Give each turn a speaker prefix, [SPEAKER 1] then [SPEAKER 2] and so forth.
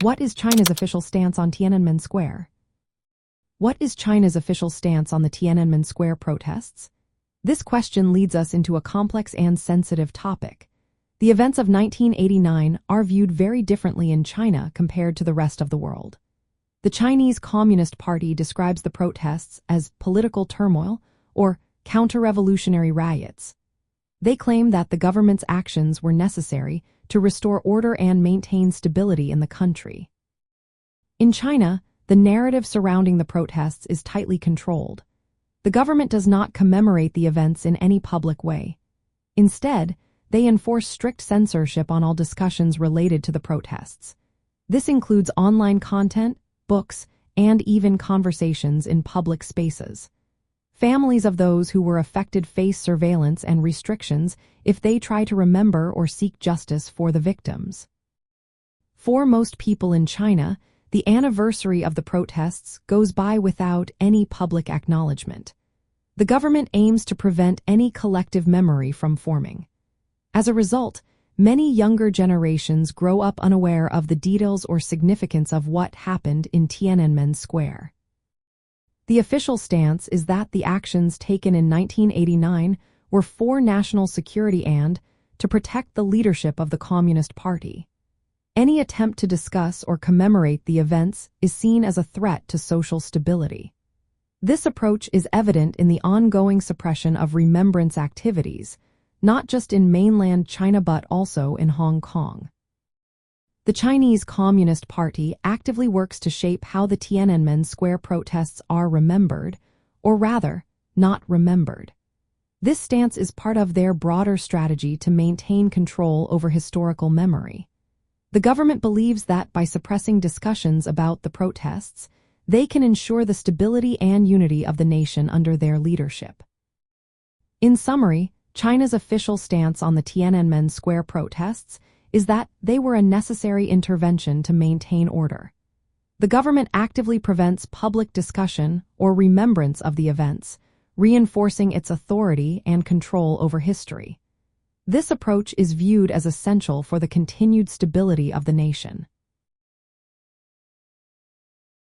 [SPEAKER 1] What is China's official stance on Tiananmen Square? What is China's official stance on the Tiananmen Square protests? This question leads us into a complex and sensitive topic. The events of 1989 are viewed very differently in China compared to the rest of the world. The Chinese Communist Party describes the protests as political turmoil or counter-revolutionary riots. They claim that the government's actions were necessary to restore order and maintain stability in the country. In China, the narrative surrounding the protests is tightly controlled. The government does not commemorate the events in any public way. Instead, they enforce strict censorship on all discussions related to the protests. This includes online content, books, and even conversations in public spaces. Families of those who were affected face surveillance and restrictions if they try to remember or seek justice for the victims. For most people in China, the anniversary of the protests goes by without any public acknowledgment. The government aims to prevent any collective memory from forming. As a result, many younger generations grow up unaware of the details or significance of what happened in Tiananmen Square. The official stance is that the actions taken in 1989 were for national security and to protect the leadership of the Communist Party. Any attempt to discuss or commemorate the events is seen as a threat to social stability. This approach is evident in the ongoing suppression of remembrance activities, not just in mainland China but also in Hong Kong. The Chinese Communist Party actively works to shape how the Tiananmen Square protests are remembered, or rather, not remembered. This stance is part of their broader strategy to maintain control over historical memory. The government believes that by suppressing discussions about the protests, they can ensure the stability and unity of the nation under their leadership. In summary, China's official stance on the Tiananmen Square protests is that they were a necessary intervention to maintain order. The government actively prevents public discussion or remembrance of the events, reinforcing its authority and control over history. This approach is viewed as essential for the continued stability of the nation.